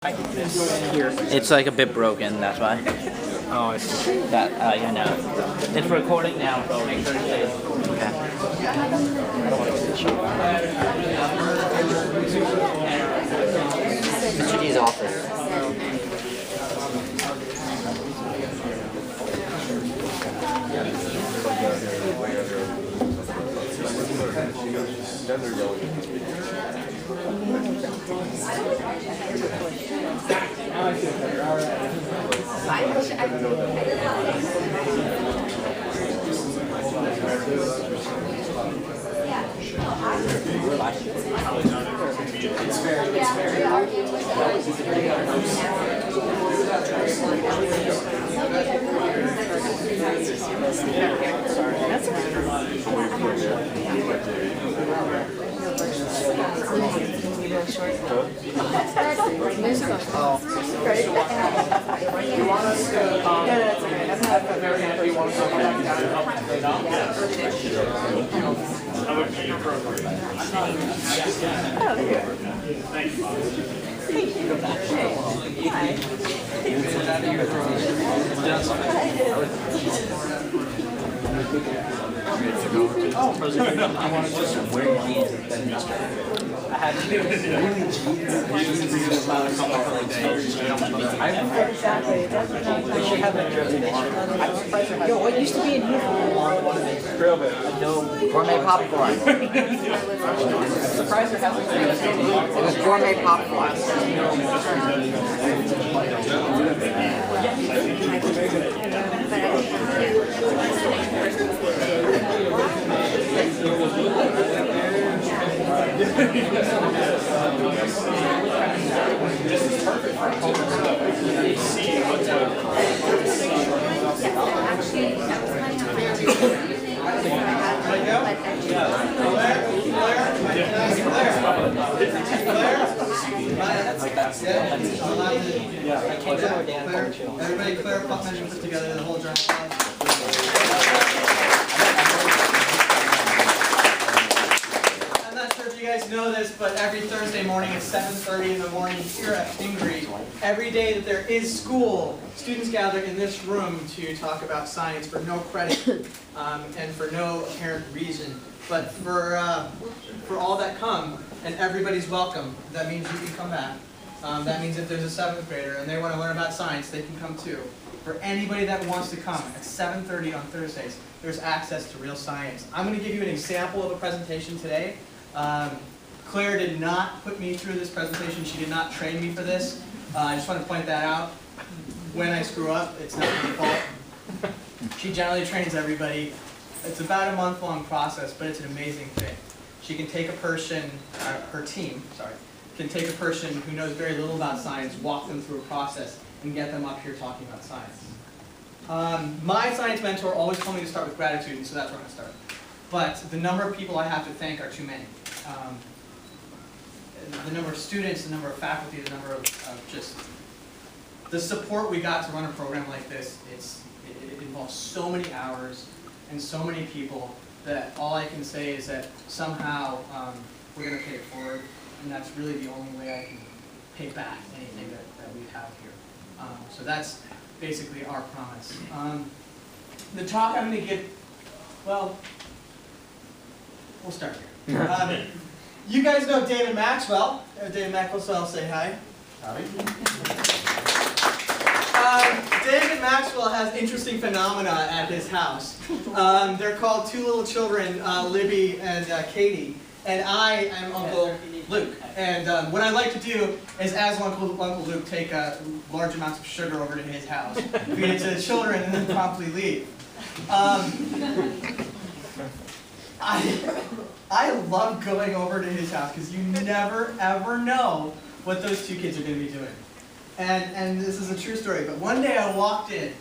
It's like a bit broken, that's why. Oh, I see. That, yeah, no. It's recording now, bro. Make sure it is. Okay. Mr. D's office. Yo, what used to be in here? Gourmet popcorn. It was gourmet popcorn. Everybody clear up and put together the whole drum. I'm not sure if you guys know this, but every Thursday morning at 7:30 in the morning here at Pingry, every day that there is school, students gather in this room to talk about science for no credit and for no apparent reason. But for all that come, and everybody's welcome, that means you can come back. That means if there's a 7th grader and they want to learn about science, they can come too. For anybody that wants to come at 7:30 on Thursdays, there's access to real science. I'm going to give you an example of a presentation today. Claire did not put me through this presentation. She did not train me for this. I just want to point that out. When I screw up, it's not my fault. She generally trains everybody. It's about a month-long process, but it's an amazing thing. She can take a person, her team, can take a person who knows very little about science, walk them through a process, and get them up here talking about science. My science mentor always told me to start with gratitude, and so that's where I'm going to start. But the number of people I have to thank are too many. The number of students, the number of faculty, the number of just the support we got to run a program like this, it involves so many hours and so many people that all I can say is that somehow we're going to pay it forward, and that's really the only way I can pay back anything that we have here. So that's basically our promise. The talk I'm going to give, well, we'll start here. You guys know David Maxwell. David Maxwell, say hi. Howdy. David Maxwell has interesting phenomena at his house. They're called two little children, Libby and Katie, and I am Uncle Luke. And what I like to do is, as Uncle Luke, take large amounts of sugar over to his house, feed it to the children, and then promptly leave. I love going over to his house because you never ever know what those two kids are going to be doing. And this is a true story, but one day I walked in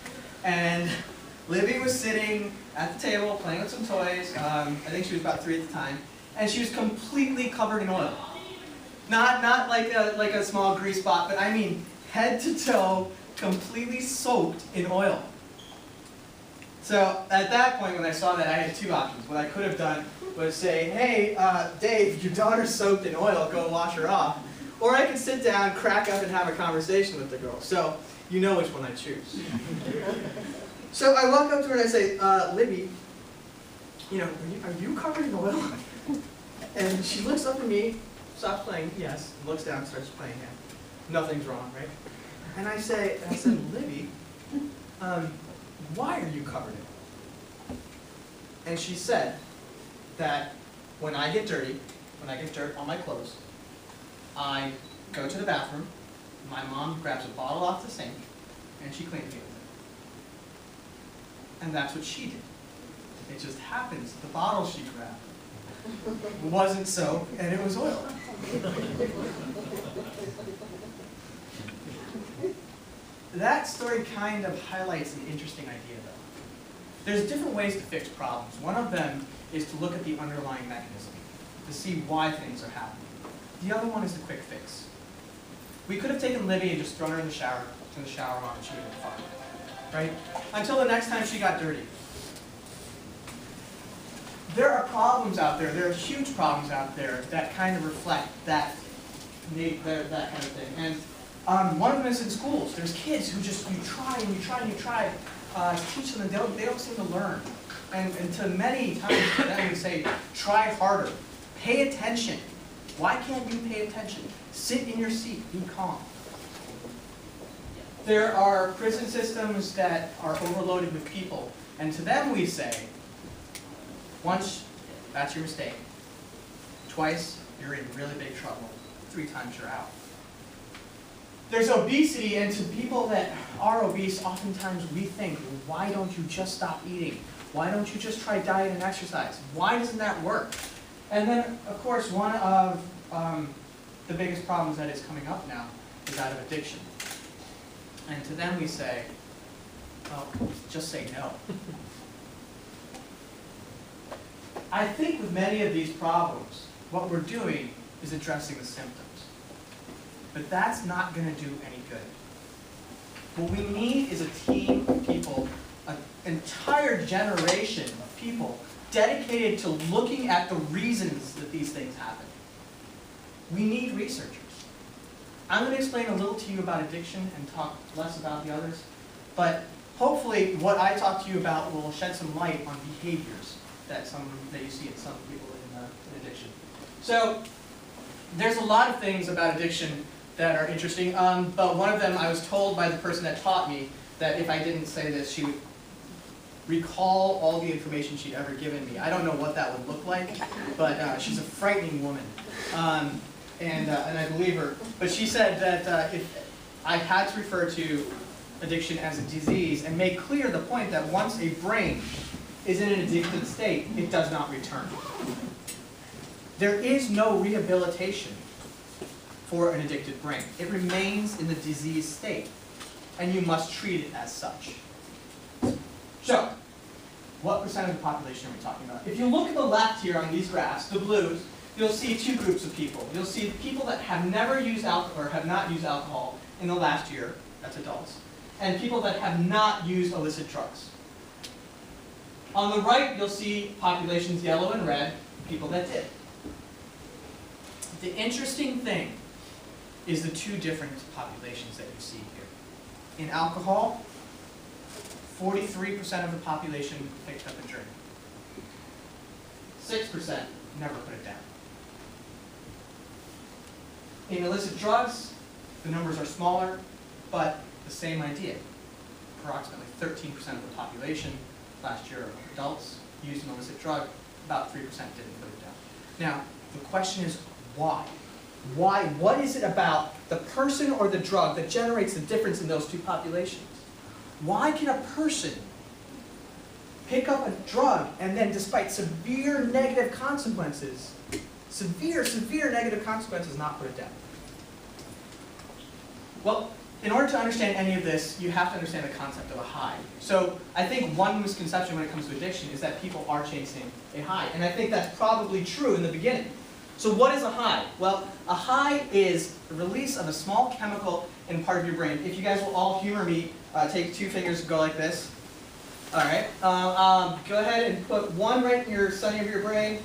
and Libby was sitting at the table playing with some toys. I think she was about 3 at the time, and she was completely covered in oil. Not like a small grease spot, but I mean head to toe, completely soaked in oil. So at that point, when I saw that, I had two options. What I could have done was say, hey, Dave, your daughter's soaked in oil, go wash her off. or I can sit down, crack up, and have a conversation with the girl. So you know which one I choose. So I walk up to her and I say, Libby, are you covered in oil? And she looks up at me, stops playing, yes, looks down, starts playing again. Nothing's wrong, right? And I said, Libby, why are you covered in oil? And she said that when I get dirty, when I get dirt on my clothes, I go to the bathroom, my mom grabs a bottle off the sink, and she cleans me with it. And that's what she did. It just happens the bottle she grabbed wasn't soap, and it was oil. That story kind of highlights an interesting idea, though. There's different ways to fix problems. One of them is to look at the underlying mechanism, to see why things are happening. The other one is the quick fix. We could have taken Libby and just thrown her in the shower, turned the shower on, and she would have been fine, right? Until the next time she got dirty. There are problems out there, there are huge problems out there that kind of reflect that kind of thing. And one of them is in schools. There's kids who just, you try and you try and you try to teach them, and they don't seem to learn. And to many times to them we say, try harder, pay attention. Why can't you pay attention? Sit in your seat, be calm. There are prison systems that are overloaded with people, and to them we say, once, that's your mistake. Twice, you're in really big trouble. 3 times, you're out. There's obesity, and to people that are obese, oftentimes we think, why don't you just stop eating? Why don't you just try diet and exercise? Why doesn't that work? And then, of course, one of the biggest problems that is coming up now is that of addiction. And to them we say, well, just say no. I think with many of these problems, what we're doing is addressing the symptoms. But that's not going to do any good. What we need is a team of people, an entire generation of people dedicated to looking at the reasons that these things happen. We need researchers. I'm going to explain a little to you about addiction and talk less about the others, but hopefully what I talk to you about will shed some light on behaviors that you see in some people in addiction. So there's a lot of things about addiction that are interesting, but one of them I was told by the person that taught me that if I didn't say this, she would recall all the information she'd ever given me. I don't know what that would look like, but she's a frightening woman, and I believe her. But she said that if I had to refer to addiction as a disease and make clear the point that once a brain is in an addicted state, it does not return. There is no rehabilitation for an addicted brain. It remains in the diseased state, and you must treat it as such. So, what percent of the population are we talking about? If you look at the left here on these graphs, the blues, you'll see 2 groups of people. You'll see people that have never used alcohol or have not used alcohol in the last year, that's adults, and people that have not used illicit drugs. On the right, you'll see populations yellow and red, people that did. The interesting thing is the 2 different populations that you see here. In alcohol, 43% of the population picked up a drink. 6% never put it down. In illicit drugs, the numbers are smaller, but the same idea. Approximately 13% of the population last year of adults used an illicit drug, about 3% didn't put it down. Now, the question is why? Why? What is it about the person or the drug that generates the difference in those 2 populations? Why can a person pick up a drug and then, despite severe negative consequences, severe negative consequences, not put it down? Well, in order to understand any of this, you have to understand the concept of a high. So I think one misconception when it comes to addiction is that people are chasing a high. And I think that's probably true in the beginning. So what is a high? Well, a high is the release of a small chemical in part of your brain. If you guys will all humor me, take 2 fingers and go like this. All right. Go ahead and put one right in your center of your brain,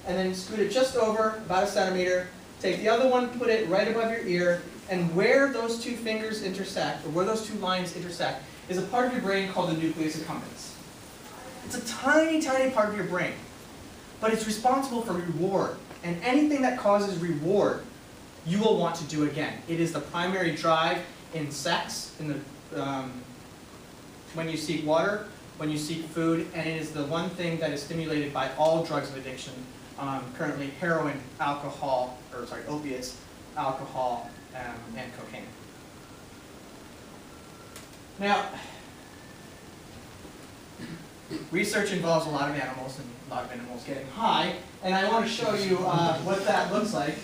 and then scoot it just over about 1 centimeter, Take the other one, put it right above your ear, and where those two fingers intersect, or where those two lines intersect, is a part of your brain called the nucleus accumbens. It's a tiny, tiny part of your brain, but it's responsible for reward. And anything that causes reward, you will want to do again. It is the primary drive in sex, when you seek water, when you seek food, and it is the one thing that is stimulated by all drugs of addiction. Currently heroin, alcohol, or sorry, opiates, alcohol, and cocaine. Now, research involves a lot of animals, and a lot of animals getting high, and I want to show you what that looks like.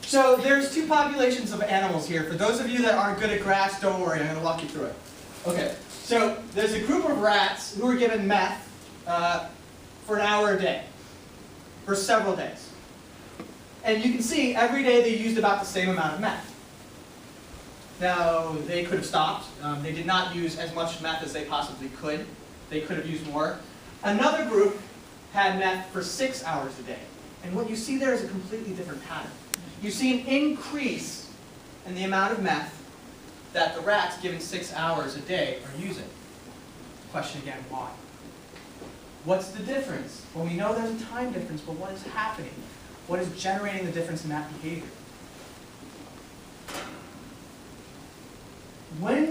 So there's two populations of animals here. For those of you that aren't good at graphs, don't worry, I'm going to walk you through it. Okay, so there's a group of rats who are given meth for an hour a day, for several days. And you can see every day they used about the same amount of meth. Now, they could have stopped. They did not use as much meth as they possibly could. They could have used more. Another group had meth for 6 hours a day. And what you see there is a completely different pattern. You see an increase in the amount of meth that the rats given 6 hours a day are using. Question again, why? What's the difference? Well, we know there's a time difference, but what is happening? What is generating the difference in that behavior? When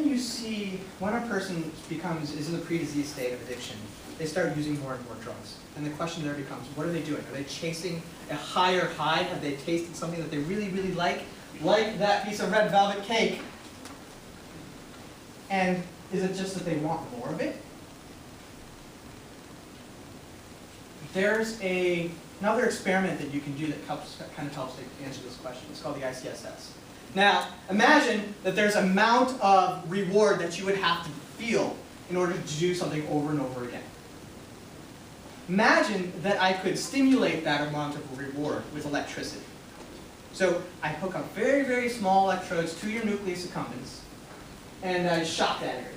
a person is in the pre-disease state of addiction, they start using more and more drugs. And the question there becomes, what are they doing? Are they chasing a higher high? Have they tasted something that they really, really like that piece of red velvet cake? And is it just that they want more of it? There's another experiment that you can do that kind of helps to answer this question. It's called the ICSS. Now, imagine that there's an amount of reward that you would have to feel in order to do something over and over again. Imagine that I could stimulate that amount of reward with electricity. So I hook up very, very small electrodes to your nucleus accumbens, and I shock that area.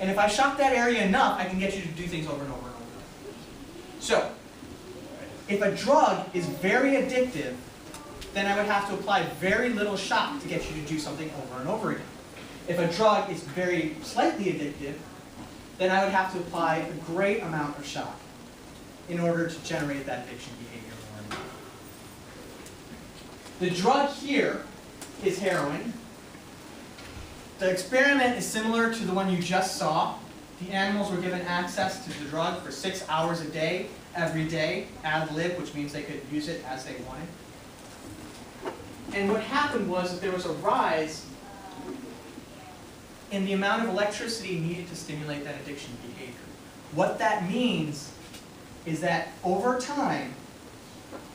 And if I shock that area enough, I can get you to do things over and over and over. So, if a drug is very addictive, then I would have to apply very little shock to get you to do something over and over again. If a drug is very slightly addictive, then I would have to apply a great amount of shock in order to generate that addiction behavior more and more. The drug here is heroin. The experiment is similar to the one you just saw. The animals were given access to the drug for 6 hours a day, every day, ad lib, which means they could use it as they wanted. And what happened was that there was a rise in the amount of electricity needed to stimulate that addiction behavior. What that means is that over time,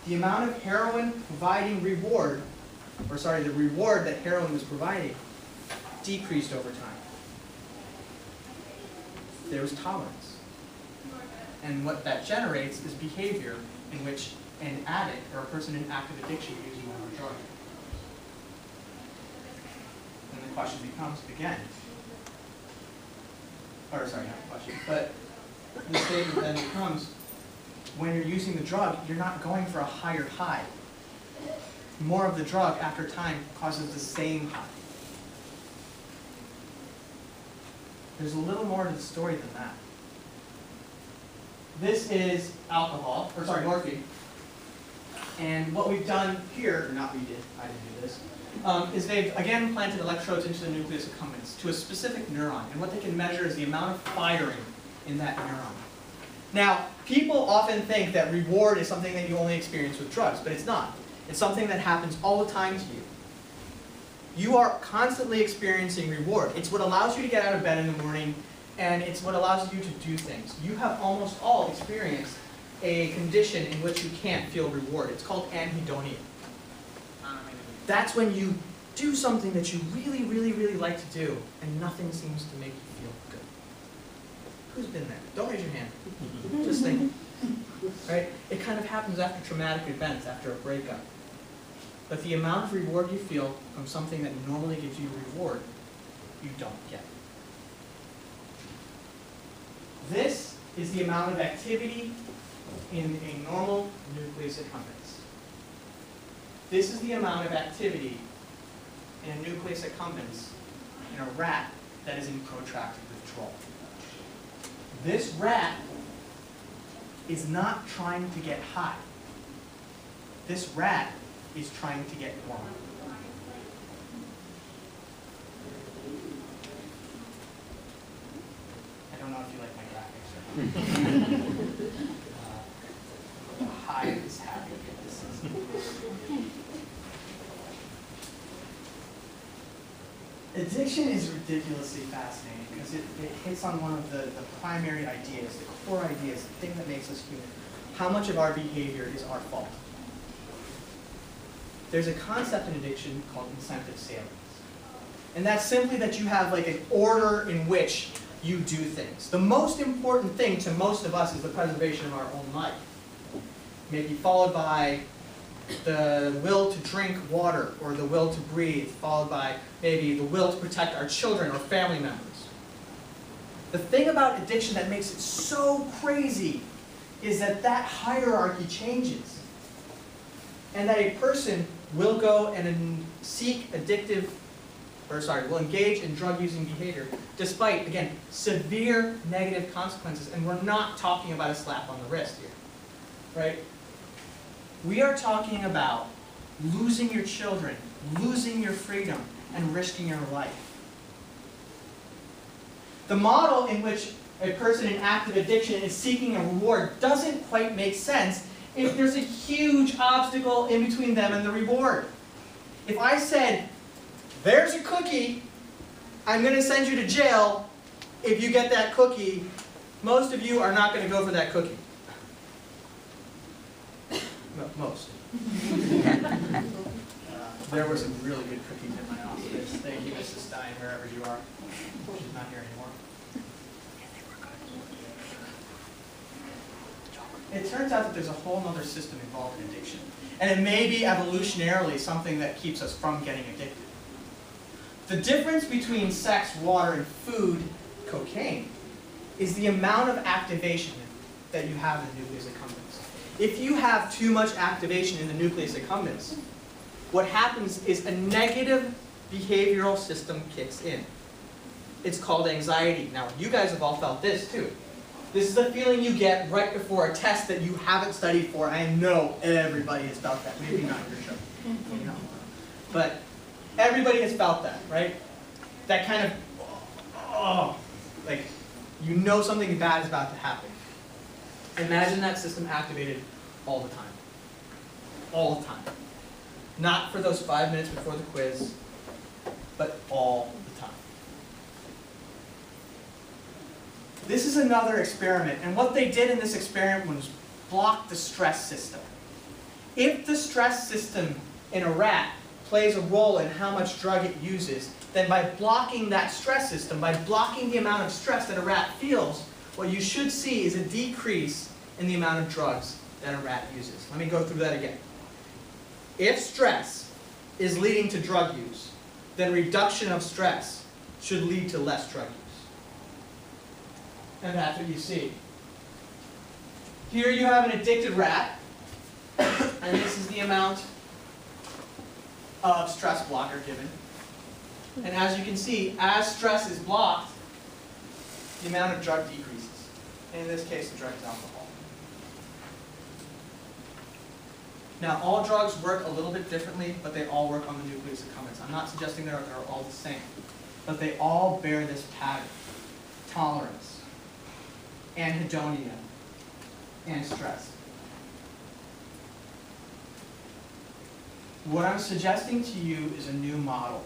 the amount of heroin providing reward, or sorry, the reward that heroin was providing, decreased over time. There was tolerance. And what that generates is behavior in which an addict or a person in active addiction uses more of a drug. And the question becomes, again, or sorry, not the question, but the statement then becomes, when you're using the drug, you're not going for a higher high. More of the drug after time causes the same high. There's a little more to the story than that. This is alcohol, or sorry, morphine. And what we've done here, or not we did, I didn't do this, is they've again planted electrodes into the nucleus accumbens to a specific neuron. And what they can measure is the amount of firing in that neuron. Now, people often think that reward is something that you only experience with drugs, but it's not. It's something that happens all the time to you. You are constantly experiencing reward. It's what allows you to get out of bed in the morning, and it's what allows you to do things. You have almost all experienced a condition in which you can't feel reward. It's called anhedonia. That's when you do something that you really, really, really like to do, and nothing seems to make you feel good. Who's been there? Don't raise your hand. Just think. Right? It kind of happens after traumatic events, after a breakup. But the amount of reward you feel from something that normally gives you reward, you don't get. This is the amount of activity in a normal nucleus accumbens. This is the amount of activity in a nucleus accumbens in a rat that is in protracted withdrawal. This rat is not trying to get high. This rat is trying to get warm. I don't know if you like my graphics or the hive is happy. Addiction is ridiculously fascinating because it hits on one of the primary ideas, the core ideas, the thing that makes us human. How much of our behavior is our fault? There's a concept in addiction called incentive salience. And that's simply that you have like an order in which you do things. The most important thing to most of us is the preservation of our own life. Maybe followed by the will to drink water or the will to breathe, followed by maybe the will to protect our children or family members. The thing about addiction that makes it so crazy is that that hierarchy changes. And that a person will go and will engage in drug-using behavior despite, again, severe negative consequences. And we're not talking about a slap on the wrist here, right? We are talking about losing your children, losing your freedom, and risking your life. The model in which a person in active addiction is seeking a reward doesn't quite make sense if there's a huge obstacle in between them and the reward. If I said, there's a cookie, I'm going to send you to jail if you get that cookie, most of you are not going to go for that cookie. No, most. There were some really good cookies in my office. Thank you, Mrs. Stein, wherever you are. She's not here anymore. It turns out that there's a whole other system involved in addiction. And it may be evolutionarily something that keeps us from getting addicted. The difference between sex, water, and food, cocaine, is the amount of activation that you have in the nucleus accumbens. If you have too much activation in the nucleus accumbens, what happens is a negative behavioral system kicks in. It's called anxiety. Now, you guys have all felt this too. This is the feeling you get right before a test that you haven't studied for. I know everybody has felt that. Maybe not your show. Maybe not. But everybody has felt that, right? That kind of, like, you know something bad is about to happen. Imagine that system activated all the time. All the time. Not for those 5 minutes before the quiz, but all the time. This is another experiment, and what they did in this experiment was block the stress system. If the stress system in a rat plays a role in how much drug it uses, then by blocking that stress system, by blocking the amount of stress that a rat feels, what you should see is a decrease in the amount of drugs that a rat uses. Let me go through that again. If stress is leading to drug use, then reduction of stress should lead to less drug use. And that's what you see. Here you have an addicted rat, and this is the amount of stress blocker given. And as you can see, as stress is blocked, the amount of drug decreases. And in this case, the drug is alcohol. Now, all drugs work a little bit differently, but they all work on the nucleus accumbens. I'm not suggesting they're all the same, but they all bear this pattern: tolerance, anhedonia, and stress. What I'm suggesting to you is a new model.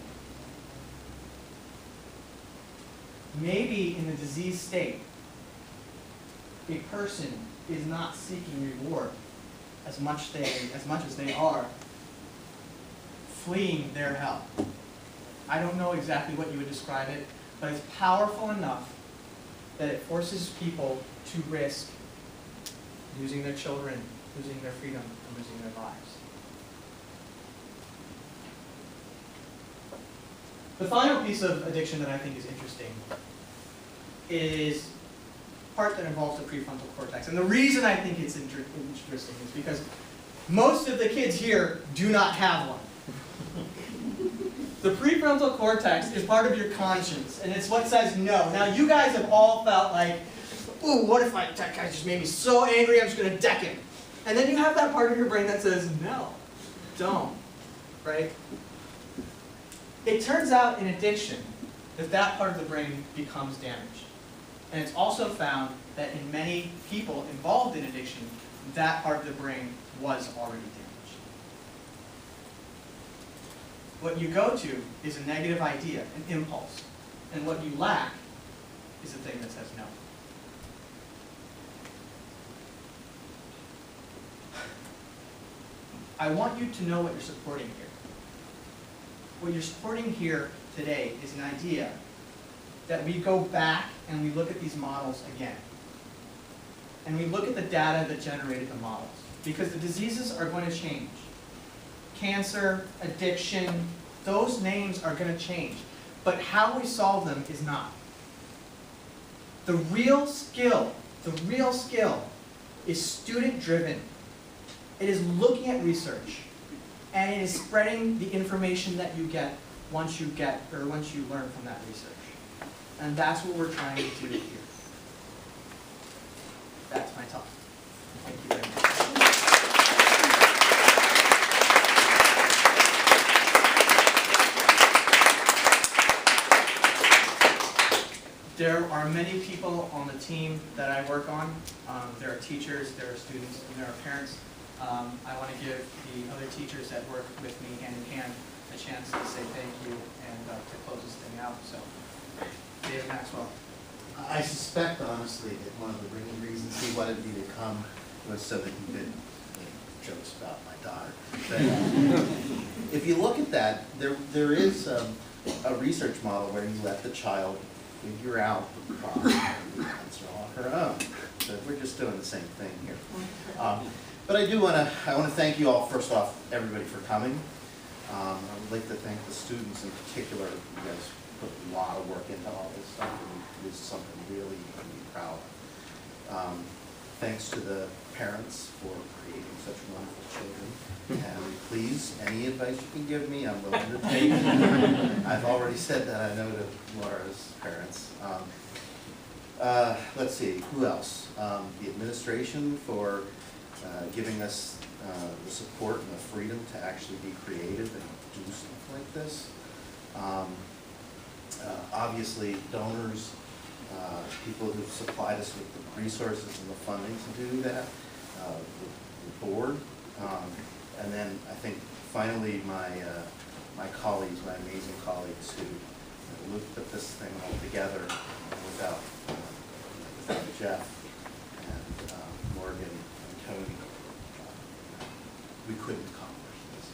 Maybe in the disease state, a person is not seeking reward as much as they are fleeing their hell. I don't know exactly what you would describe it, but it's powerful enough that it forces people to risk losing their children, losing their freedom, and losing their lives. The final piece of addiction that I think is interesting is part that involves the prefrontal cortex. And the reason I think it's interesting is because Most of the kids here do not have one. The prefrontal cortex is part of your conscience, and it's what says no. Now, you guys have all felt like, ooh, what if that guy just made me so angry, I'm just going to deck him. And then you have that part of your brain that says, no, don't, right? It turns out in addiction that that part of the brain becomes damaged. And it's also found that in many people involved in addiction, that part of the brain was already damaged. What you go to is a negative idea, an impulse. And what you lack is a thing that says no. I want you to know what you're supporting here. What you're supporting here today is an idea that we go back and we look at these models again. And we look at the data that generated the models. Because the diseases are going to change. Cancer, addiction, those names are going to change. But how we solve them is not. The real skill is student-driven. It is looking at research. And it is spreading the information that you get once you learn from that research. And that's what we're trying to do here. That's my talk. Thank you very much. There are many people on the team that I work on. There are teachers, there are students, and there are parents. I want to give the other teachers that work with me hand in hand a chance to say thank you and to close this thing out. So, David Maxwell. I suspect, honestly, that one of the reasons he wanted me to come was so that he could make jokes about my daughter. But if you look at that, there is a research model where you let the child figure out the problem and answer on her own. So we're just doing the same thing here. But I want to thank you all, first off, everybody for coming. I would like to thank the students in particular. You guys put a lot of work into all this stuff, and this is something really to be proud of. Thanks to the parents for creating such wonderful children. And please, any advice you can give me, I'm willing to take. I've already said that I know to Laura's parents. Let's see, who else? The administration for giving us the support and the freedom to actually be creative and do stuff like this. Obviously, donors, people who've supplied us with the resources and the funding to do that, the board, and then I think finally my colleagues, my amazing colleagues who put this thing all together without Jeff and Morgan and Tony, we couldn't accomplish this.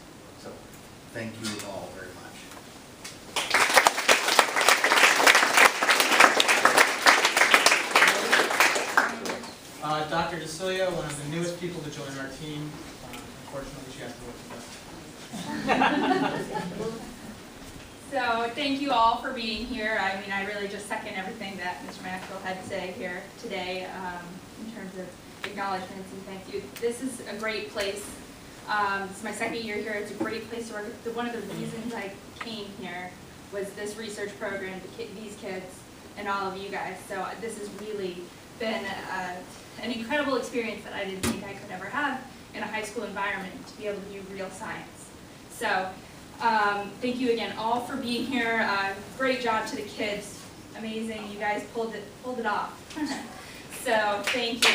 So thank you all very much. Dr. DeCilia, one of the newest people to join our team. Unfortunately, she has to work with us. So thank you all for being here. I mean, I really just second everything that Mr. Maxwell had to say here today in terms of acknowledgments and thank you. This is a great place. This is my second year here. It's a great place to work. One of the reasons I came here was this research program, these kids, and all of you guys. So this has really been an incredible experience that I didn't think I could ever have in a high school environment, to be able to do real science. So thank you again all for being here. Great job to the kids. Amazing. You guys pulled it off. So thank you.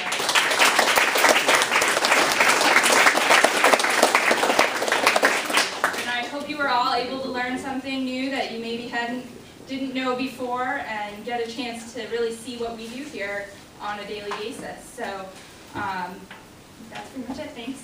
And I hope you were all able to learn something new that you maybe didn't know before and get a chance to really see what we do here on a daily basis. So that's pretty much it. Thanks.